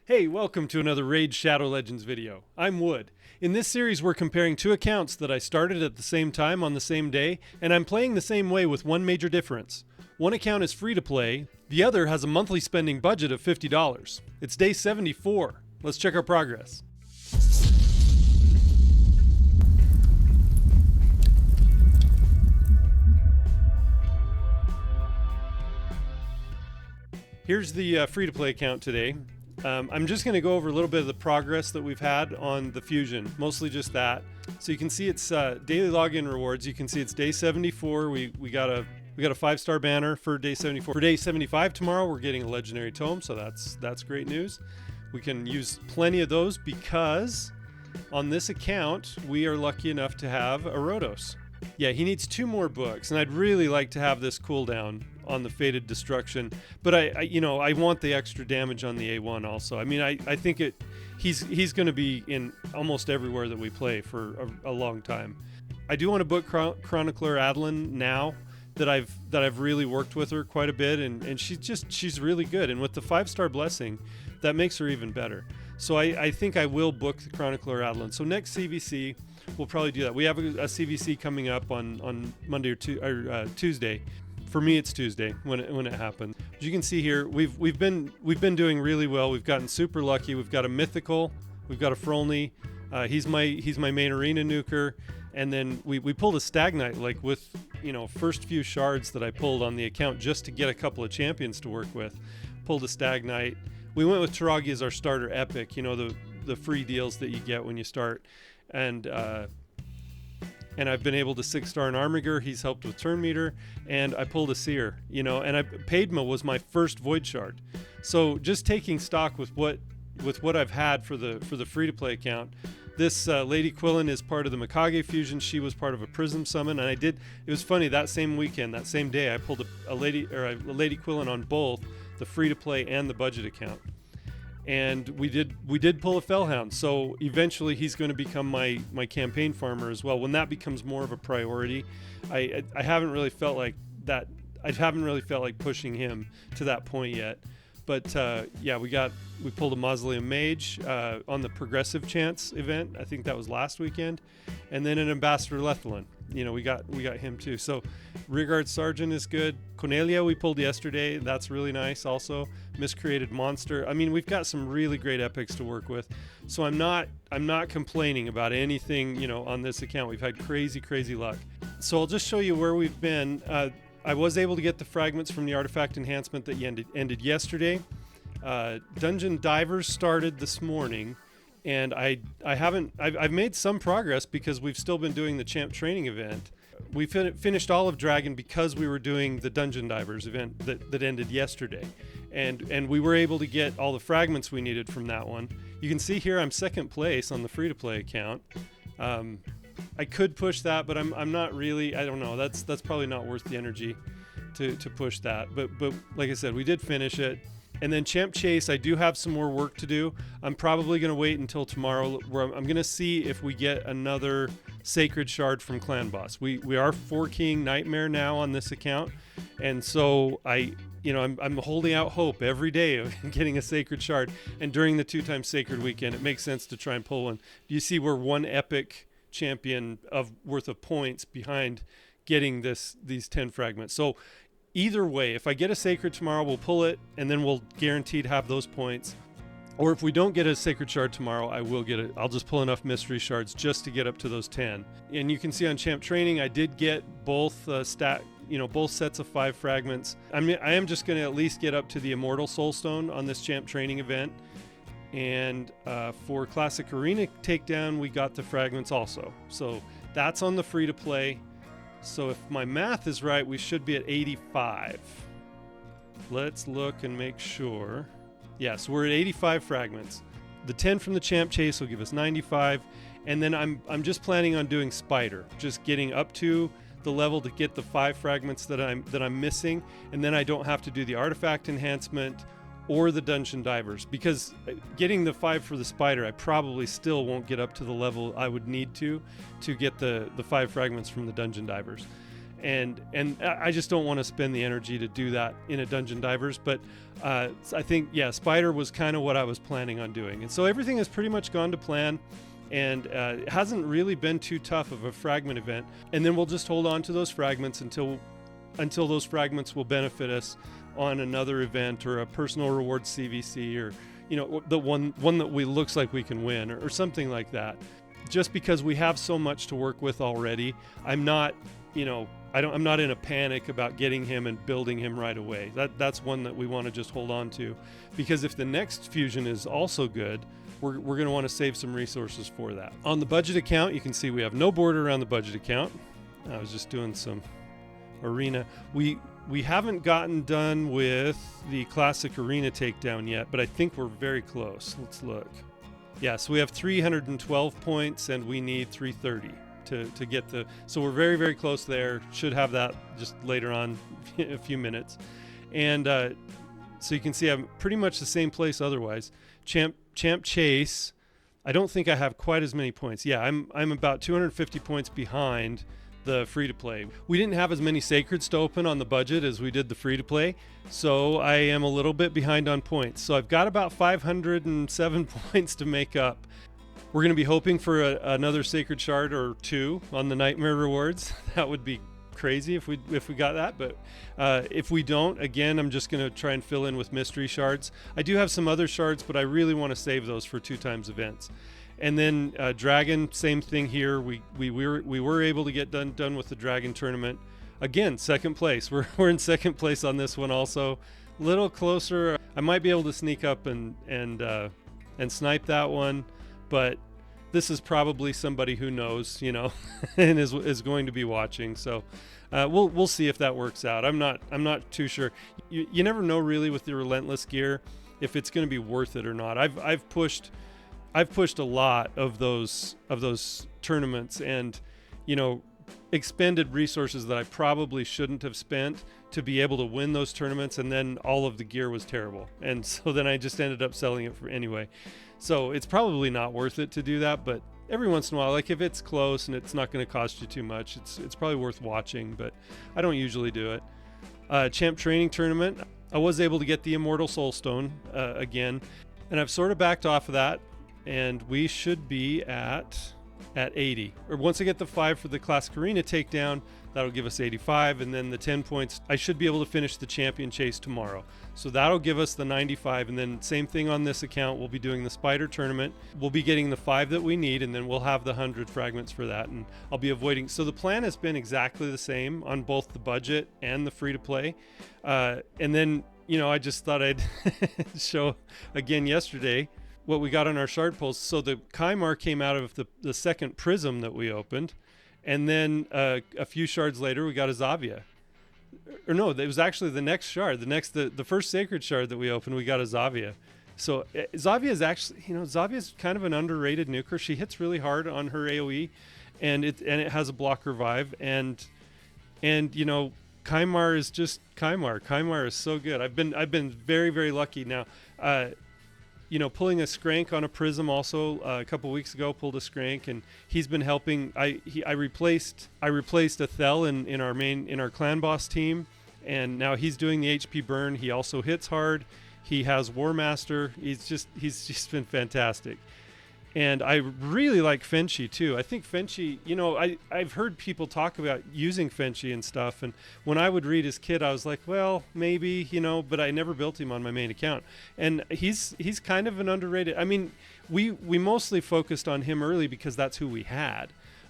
Hey, welcome to another Raid Shadow Legends video. I'm Wood. In this series we're comparing two accounts that I started at the same time on the same day, and I'm playing the same way with one major difference. One account is free to play, the other has a monthly spending budget of $50. It's day 74. Let's check our progress. Here's the free-to-play account today. I'm just going to go over a little bit of the progress that we've had on the Fusion, mostly just that. So you can see it's daily login rewards. You can see it's day 74. We got a 5-star banner for day 74. For day 75 tomorrow, we're getting a legendary tome, so that's great news. We can use plenty of those because on this account we are lucky enough to have a Rotos. Yeah, he needs 2 more books, and I'd really like to have this cooldown on the Fated Destruction, but I want the extra damage on the A1 also. I mean, I think he's going to be in almost everywhere that we play for a long time. I do want to book Chronicler Adeline now that I've really worked with her quite a bit, and she's really good, and with the 5-star blessing, that makes her even better. So I think I will book the Chronicler Adeline. So next CVC, we'll probably do that. We have a CVC coming up on Monday or Tuesday. For me, it's Tuesday when it happens. As you can see here, we've been doing really well. We've gotten super lucky. We've got a mythical, we've got a Frolny. He's my main arena nuker, and then we pulled a Stagnite, like with first few shards that I pulled on the account just to get a couple of champions to work with. Pulled a Stagnite. We went with Taragi as our starter epic. The free deals that you get when you start, and I've been able to 6-star an Armiger. He's helped with turn meter, and I pulled a Seer, and Padma was my first Void Shard. So just taking stock with what I've had for the free-to-play account, this Lady Quillen is part of the Mikage fusion. She was part of a Prism summon, and it was funny, that same weekend, that same day, I pulled a Lady Quillen on both the free-to-play and the budget account. And we did pull a Fellhound, so eventually he's going to become my campaign farmer as well. When that becomes more of a priority, I haven't really felt like that. I haven't really felt like pushing him to that point yet. But yeah, we pulled a Mausoleum Mage on the Progressive Chance event. I think that was last weekend, and then an Ambassador Lethalin. We got him too. So Rearguard Sergeant is good. Cornelia we pulled yesterday. That's really nice. Also, Miscreated Monster. I mean, we've got some really great epics to work with. So I'm not complaining about anything. On this account, we've had crazy luck. So I'll just show you where we've been. I was able to get the fragments from the artifact enhancement that ended yesterday. Dungeon Divers started this morning, and I've made some progress because we've still been doing the champ training event. We finished all of Dragon because we were doing the Dungeon Divers event that ended yesterday, and we were able to get all the fragments we needed from that one. You can see here I'm second place on the free-to-play account. I could push that, but I'm not really. I don't know. That's probably not worth the energy to push that. But like I said, we did finish it. And then Champ Chase, I do have some more work to do. I'm probably going to wait until tomorrow, where I'm going to see if we get another Sacred Shard from Clan Boss. We are 4-keying Nightmare now on this account, and so I'm holding out hope every day of getting a Sacred Shard. And during the 2x Sacred weekend, it makes sense to try and pull one. You see, we're one epic champion worth of points behind getting these 10 fragments. So either way, if I get a Sacred tomorrow, we'll pull it, and then we'll guaranteed have those points. Or if we don't get a Sacred Shard tomorrow, I will get it. I'll just pull enough Mystery Shards just to get up to those 10. And you can see on Champ Training, I did get both both sets of 5 fragments. I am just going to at least get up to the Immortal Soulstone on this Champ Training event. And for Classic Arena Takedown, we got the fragments also. So that's on the free-to-play. So if my math is right, we should be at 85. Let's look and make sure. Yes, we're at 85 fragments. The 10 from the Champ Chase will give us 95. And then I'm just planning on doing Spider, just getting up to the level to get the 5 fragments that I'm missing, and then I don't have to do the artifact enhancement or the Dungeon Divers, because getting the 5 for the Spider, I probably still won't get up to the level I would need to get the 5 fragments from the Dungeon Divers. and I just don't want to spend the energy to do that in a Dungeon Divers. But I think, yeah, Spider was kind of what I was planning on doing, and so everything has pretty much gone to plan. And it hasn't really been too tough of a fragment event. And then we'll just hold on to those fragments until those fragments will benefit us on another event or a personal reward CVC, or the one that looks like we can win, or something like that. Just because we have so much to work with already, I'm not I'm not in a panic about getting him and building him right away. That's one that we want to just hold on to, because if the next fusion is also good, we're going to want to save some resources for that. On the budget account, you can see we have no border around the budget account. I was just doing some arena. We haven't gotten done with the classic arena takedown yet, but I think we're very close. Let's look. Yeah, so we have 312 points and we need 330 to get the, so we're very, very close there. Should have that just later on in a few minutes. And so you can see I'm pretty much the same place otherwise. Champ Chase, I don't think I have quite as many points. Yeah, I'm about 250 points behind the free-to-play. We didn't have as many sacreds to open on the budget as we did the free-to-play, so I am a little bit behind on points. So I've got about 507 points to make up. We're going to be hoping for another sacred shard or two on the nightmare rewards. That would be crazy if we got that, but if we don't, again, I'm just going to try and fill in with mystery shards. I do have some other shards, but I really want to save those for 2x events. And then dragon, same thing here. We were able to get done with the dragon tournament. Again, second place. We're in second place on this one also. Little closer. I might be able to sneak up and snipe that one, but this is probably somebody who knows, and is going to be watching. So we'll see if that works out. I'm not too sure. You never know really with the relentless gear if it's going to be worth it or not. I've pushed a lot of those tournaments, and expended resources that I probably shouldn't have spent to be able to win those tournaments, and then all of the gear was terrible, and so then I just ended up selling it for anyway. So it's probably not worth it to do that, but every once in a while, like if it's close and it's not going to cost you too much, it's probably worth watching, but I don't usually do it. Champ training tournament, I was able to get the Immortal Soulstone again, and I've sort of backed off of that, and we should be at 80. Or once I get the 5 for the Classic Arena takedown, that'll give us 85, and then the 10 points, I should be able to finish the champion chase tomorrow. So that'll give us the 95, and then same thing on this account. We'll be doing the Spider tournament. We'll be getting the 5 that we need, and then we'll have the 100 fragments for that, and I'll be avoiding. So the plan has been exactly the same on both the budget and the free-to-play. And then, I just thought I'd show again yesterday what we got on our shard pulls. So the Kymar came out of the second prism that we opened, and then a few shards later we got a Zavia. Or no, it was actually the next shard. The first sacred shard that we opened, we got a Zavia. So Zavia is actually, Zavia is kind of an underrated nuker. She hits really hard on her AoE, and it has a block revive, and Kymar is just Kymar. Kymar is so good. I've been very, very lucky now. Pulling a Skrank on a prism also a couple weeks ago, pulled a Skrank, and he's been helping. I replaced Athel in our clan boss team, and now he's doing the HP burn. He also hits hard. He has War Master. He's just been fantastic. And I really like Fenshi too. I think Fenshi, I've heard people talk about using Fenshi and stuff. And when I would read his kit, I was like, well, maybe, but I never built him on my main account. And he's kind of an underrated. I mean, we mostly focused on him early because that's who we had.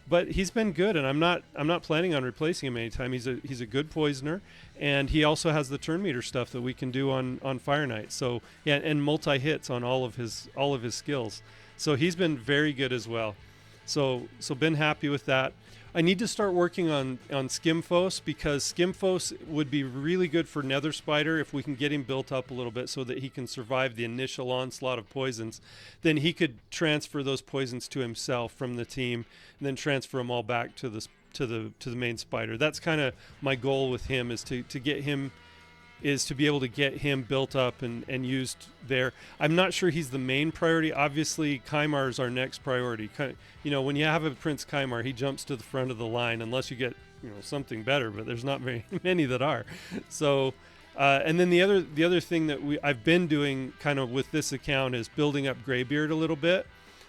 But he's been good, and I'm not planning on replacing him anytime. He's a good poisoner, and he also has the turn meter stuff that we can do on Fire Knight. So yeah, and multi hits on all of his skills. So he's been very good as well. So been happy with that. I need to start working on Skimfos, because Skimfos would be really good for Nether Spider if we can get him built up a little bit so that he can survive the initial onslaught of poisons. Then he could transfer those poisons to himself from the team, and then transfer them all back to the main spider. That's kind of my goal with him, is to be able to get him built up and used there. I'm not sure he's the main priority. Obviously, Kymar is our next priority. When you have a Prince Kymar, he jumps to the front of the line, unless you get something better, but there's not very many that are. So and then the other thing that I've been doing kind of with this account is building up Graybeard a little bit,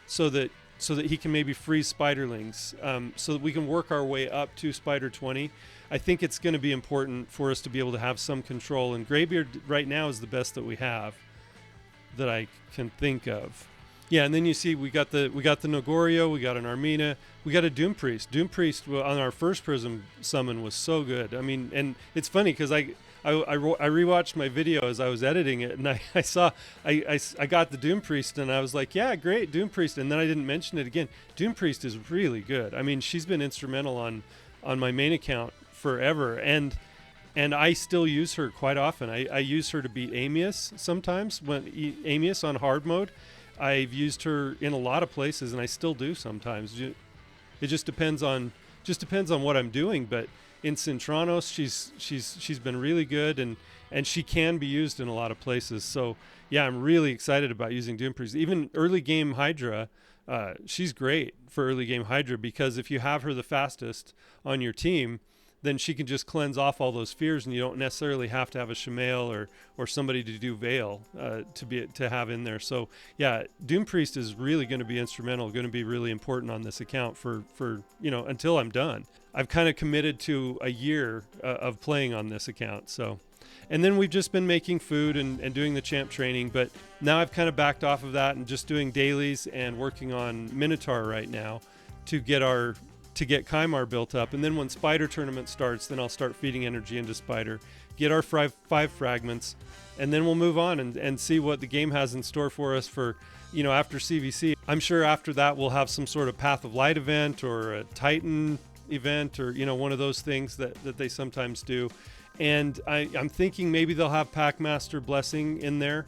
so that he can maybe freeze spiderlings, so that we can work our way up to Spider 20. I think it's going to be important for us to be able to have some control, and Graybeard right now is the best that we have that I can think of. Yeah, and then you see we got the Nogorio, we got an Armina, we got a Doom Priest. Doom Priest on our first Prism summon was so good. I mean, and it's funny because I rewatched my video as I was editing it, and I saw I got the Doom Priest, and I was like, yeah, great, Doom Priest, and then I didn't mention it again. Doom Priest is really good. I mean, she's been instrumental on my main account forever, and I still use her quite often. I use her to beat Amius sometimes, when Amius on hard mode. I've used her in a lot of places, and I still do sometimes. It just depends on what I'm doing, but in Cintranos, she's been really good, and she can be used in a lot of places. So yeah, I'm really excited about using Doom Priest. Even early game Hydra, she's great for early game Hydra, because if you have her the fastest on your team, then she can just cleanse off all those fears, and you don't necessarily have to have a Shamail or somebody to do Veil to have in there. So yeah, Doom Priest is really going to be instrumental, going to be really important on this account for until I'm done. I've kind of committed to a year of playing on this account. So, and then we've just been making food and doing the champ training, but now I've kind of backed off of that and just doing dailies and working on Minotaur right now to get Kymar built up. And then when Spider tournament starts, then I'll start feeding energy into Spider, get our five fragments, and then we'll move on and see what the game has in store for us for, after CVC. I'm sure after that we'll have some sort of Path of Light event or a Titan event, or one of those things that they sometimes do. And I'm thinking maybe they'll have Packmaster Blessing in there,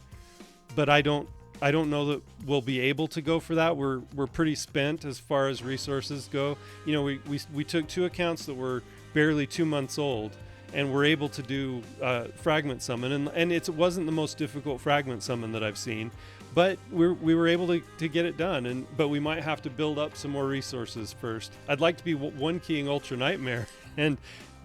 but I don't know that we'll be able to go for that. We're pretty spent as far as resources go. We took 2 accounts that were barely 2 months old, and we're able to do fragment summon, and it wasn't the most difficult fragment summon that I've seen, but we were able to get it done. But we might have to build up some more resources first. I'd like to be one keying Ultra Nightmare, and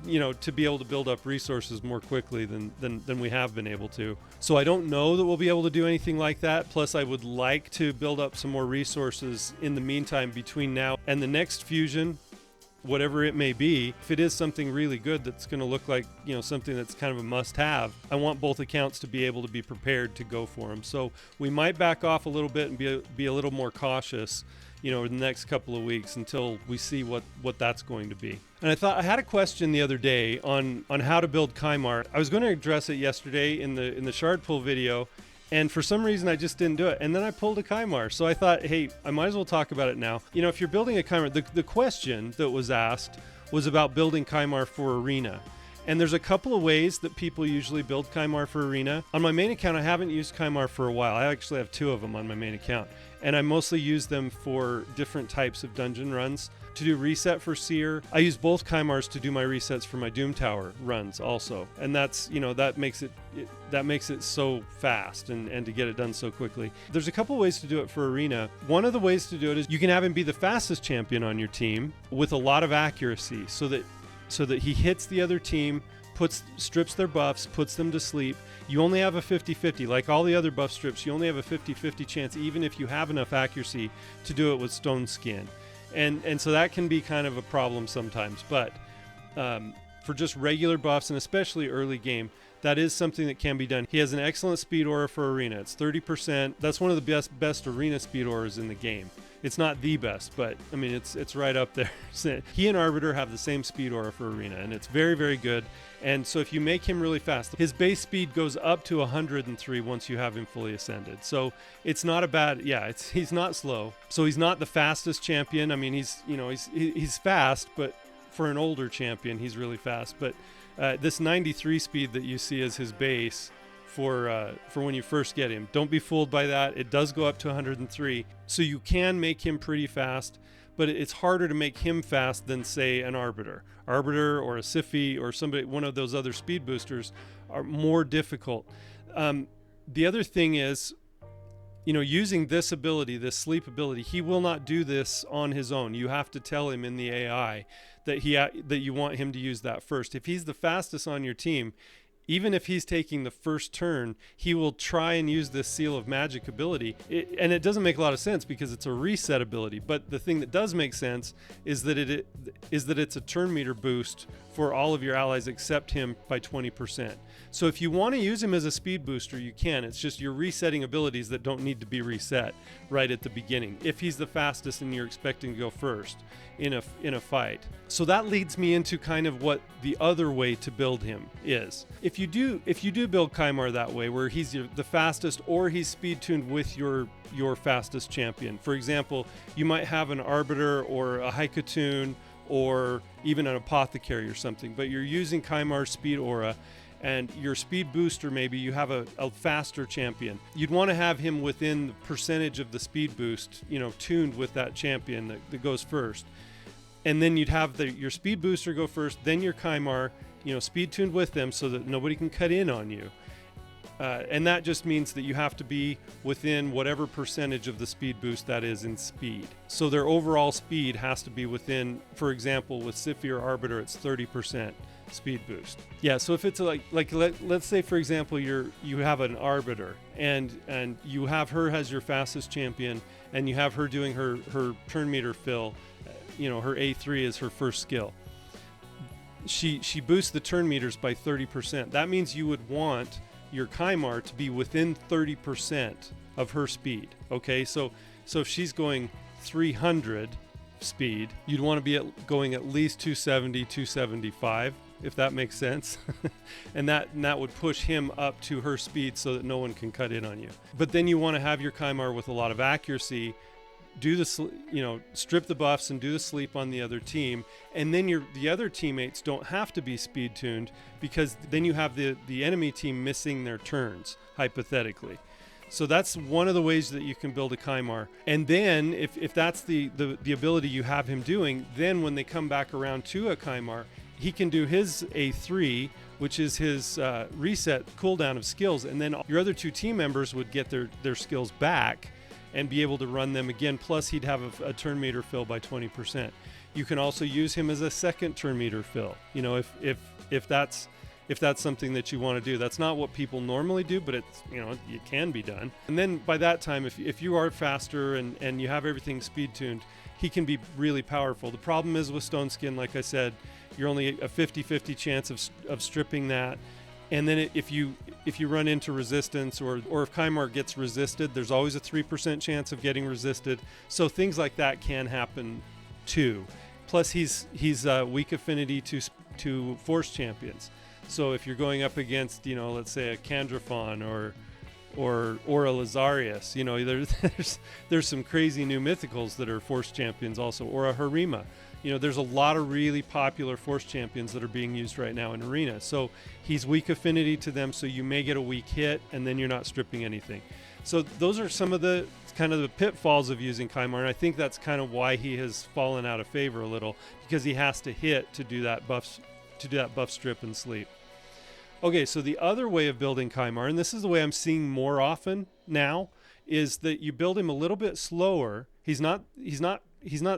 to be able to build up resources more quickly than we have been able to. So I don't know that we'll be able to do anything like that. Plus, I would like to build up some more resources in the meantime between now and the next fusion, whatever it may be. If it is something really good that's going to look like, something that's kind of a must-have, I want both accounts to be able to be prepared to go for them. So we might back off a little bit and be a little more cautious, in the next couple of weeks until we see what that's going to be. And I had a question the other day on how to build Kymar. I was going to address it yesterday in the shard pull video, and for some reason I just didn't do it. And then I pulled a Kymar, so I thought, hey, I might as well talk about it now. If you're building a Kymar, the question that was asked was about building Kymar for Arena. And there's a couple of ways that people usually build Kymar for Arena. On my main account, I haven't used Kymar for a while. I actually have 2 of them on my main account, and I mostly use them for different types of dungeon runs. To do reset for Seer, I use both Kymars to do my resets for my Doom Tower runs also, and that's that makes it so fast and to get it done so quickly. There's a couple ways to do it for Arena. One of the ways to do it is you can have him be the fastest champion on your team with a lot of accuracy, so that he hits the other team, strips their buffs, puts them to sleep. You only have a 50-50. Like all the other buff strips, you only have a 50-50 chance, even if you have enough accuracy to do it with Stone Skin. And so that can be kind of a problem sometimes. But for just regular buffs, and especially early game, that is something that can be done. He has an excellent speed aura for Arena. It's 30%. That's one of the best Arena speed auras in the game. It's not the best, but I mean, it's right up there. He and Arbiter have the same speed aura for Arena, and it's very, very good. And so if you make him really fast, his base speed goes up to 103 once you have him fully ascended. So it's not a bad, he's not slow. So he's not the fastest champion. I mean, he's fast, but for an older champion, he's really fast. But this 93 speed that you see as his base for when you first get him, don't be fooled by that. It does go up to 103, so you can make him pretty fast, but it's harder to make him fast than, say, an Arbiter or a Siphi or somebody, one of those other speed boosters are more difficult. The other thing is, using this ability, this sleep ability, he will not do this on his own. You have to tell him in the AI that that you want him to use that first. If he's the fastest on your team, even if he's taking the first turn, he will try and use this Seal of Magic ability. And it doesn't make a lot of sense because it's a reset ability. But the thing that does make sense is that it's a turn meter boost for all of your allies except him by 20%. So if you want to use him as a speed booster, you can. It's just you're resetting abilities that don't need to be reset right at the beginning if he's the fastest and you're expecting to go first in a fight. So that leads me into kind of what the other way to build him is. If you do build Kymar that way, where he's the fastest or he's speed tuned with your fastest champion. For example, you might have an Arbiter or a Haikatun or even an Apothecary or something, but you're using Kymar's speed aura, and your speed booster, maybe you have a faster champion. You'd want to have him within the percentage of the speed boost, tuned with that champion that goes first. And then you'd have your speed booster go first, then your Kymar, speed tuned with them so that nobody can cut in on you. And that just means that you have to be within whatever percentage of the speed boost that is in speed. So their overall speed has to be within, for example, with Siphi or Arbiter, it's 30% speed boost. Yeah, so if it's let's say, for example, you have an Arbiter and you have her as your fastest champion and you have her doing her turn meter fill, her A3 is her first skill. She boosts the turn meters by 30%. That means you would want your Kymar to be within 30% of her speed. Okay, so if she's going 300 speed, you'd want to be going at least 270, 275, if that makes sense. and that would push him up to her speed so that no one can cut in on you. But then you want to have your Kymar with a lot of accuracy, do the strip the buffs and do the sleep on the other team, and then the other teammates don't have to be speed tuned, because then you have the enemy team missing their turns, hypothetically. So that's one of the ways that you can build a Kymar. And then if that's the ability you have him doing, then when they come back around to a Kymar, he can do his A3, which is his reset cooldown of skills, and then your other two team members would get their skills back and be able to run them again. Plus he'd have a turn meter fill by 20%. You can also use him as a second turn meter fill, if that's something that you want to do. That's not what people normally do, but it's, it can be done. And then by that time, if you are faster and you have everything speed tuned, he can be really powerful. The problem is with Stone Skin, like I said, you're only a 50-50 chance of stripping that. And then if you run into resistance or if Kymar gets resisted, there's always a 3% chance of getting resisted. So things like that can happen too. Plus he's weak affinity to force champions. So if you're going up against, let's say a Candrafon or a Lazarius, there's some crazy new mythicals that are force champions also, or a Harima. There's a lot of really popular force champions that are being used right now in Arena. So he's weak affinity to them, so you may get a weak hit and then you're not stripping anything. So those are some of the kind of the pitfalls of using Kymar, and I think that's kind of why he has fallen out of favor a little, because he has to hit to do that buff strip and sleep. Okay, so the other way of building Kymar, and this is the way I'm seeing more often now, is that you build him a little bit slower. He's not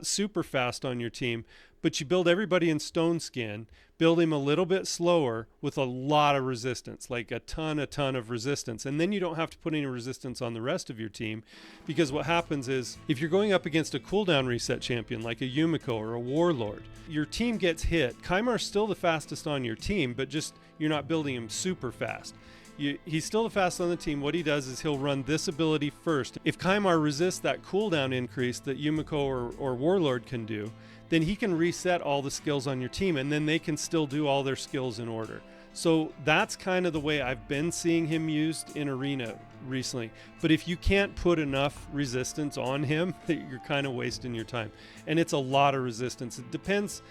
super fast on your team, but you build everybody in Stone Skin, build him a little bit slower with a lot of resistance, like a ton of resistance. And then you don't have to put any resistance on the rest of your team, because what happens is if you're going up against a cooldown reset champion like a Yumiko or a Warlord, your team gets hit. Kymar's still the fastest on your team, but just you're not building him super fast. He's still the fastest on the team. What he does is he'll run this ability first. If Kymar resists that cooldown increase that Yumiko or Warlord can do, then he can reset all the skills on your team, and then they can still do all their skills in order. So that's kind of the way I've been seeing him used in Arena recently. But if you can't put enough resistance on him, you're kind of wasting your time. And it's a lot of resistance. It depends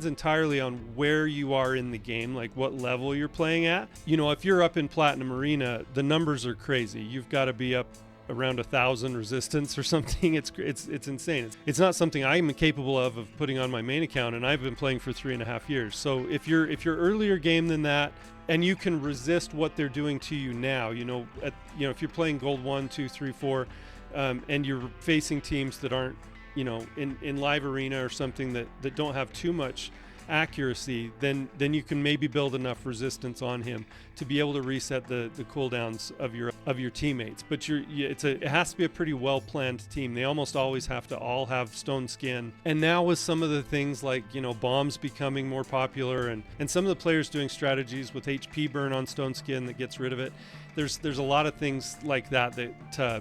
entirely on where you are in the game, like what level you're playing at. If you're up in Platinum Arena, the numbers are crazy. You've got to be up around 1,000 resistance or something. It's insane. It's not something I'm capable of putting on my main account, and I've been playing for 3.5 years. So if you're earlier game than that, and you can resist what they're doing to you now, if you're playing gold 1, 2, 3, 4, and you're facing teams that aren't, in live arena or something that don't have too much accuracy, then you can maybe build enough resistance on him to be able to reset the cooldowns of your teammates. But it has to be a pretty well planned team. They almost always have to all have stone skin. And now with some of the things like bombs becoming more popular and some of the players doing strategies with HP burn on stone skin that gets rid of it, there's a lot of things like that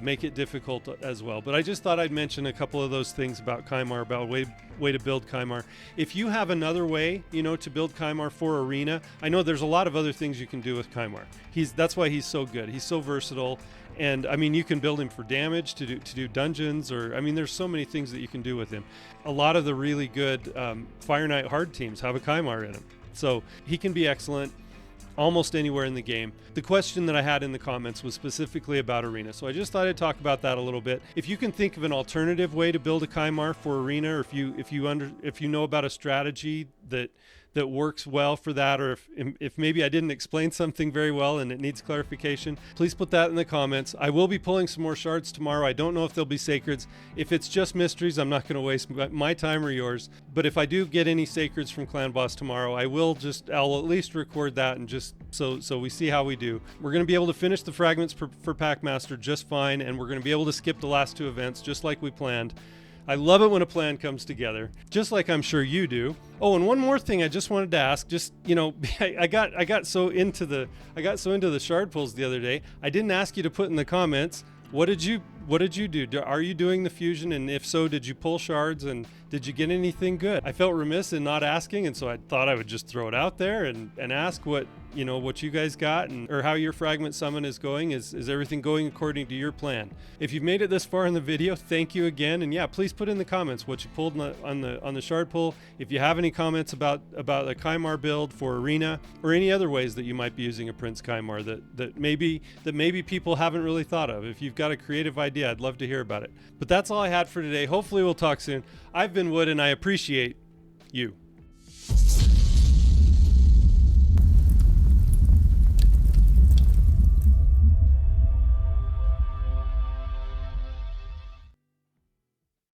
make it difficult as well. But I just thought I'd mention a couple of those things about Kymar, about way to build Kymar. If you have another way, to build Kymar for arena, I know there's a lot of other things you can do with Kymar. That's why he's so good. He's so versatile. And I mean, you can build him for damage to do dungeons, there's so many things that you can do with him. A lot of the really good Fire Knight hard teams have a Kymar in them. So he can be excellent almost anywhere in the game. The question that I had in the comments was specifically about arena, so I just thought I'd talk about that a little bit. If you can think of an alternative way to build a Kymar for arena, or if you know about a strategy that works well for that, or if maybe I didn't explain something very well and it needs clarification, please put that in the comments. I will be pulling some more shards tomorrow. I don't know if they'll be sacreds. If it's just mysteries, I'm not going to waste my time or yours. But if I do get any sacreds from Clan Boss tomorrow, I'll at least record that, and just so we see how we do. We're going to be able to finish the fragments for Packmaster just fine, and we're going to be able to skip the last 2 events just like we planned. I love it when a plan comes together, just like I'm sure you do. Oh, and one more thing I just wanted to ask. I got so into the shard pulls the other day. I didn't ask you to put in the comments, what did you do? Are you doing the fusion? And if so, did you pull shards, and did you get anything good? I felt remiss in not asking, and so I thought I would just throw it out there and ask what you guys got, or how your fragment summon is going. Is everything going according to your plan? If you've made it this far in the video, thank you again. And yeah, please put in the comments what you pulled on the shard pull. If you have any comments about a Kymar build for arena, or any other ways that you might be using a Prince Kymar that maybe people haven't really thought of. If you've got a creative idea, I'd love to hear about it. But that's all I had for today. Hopefully we'll talk soon. I've been Wood, and I appreciate you.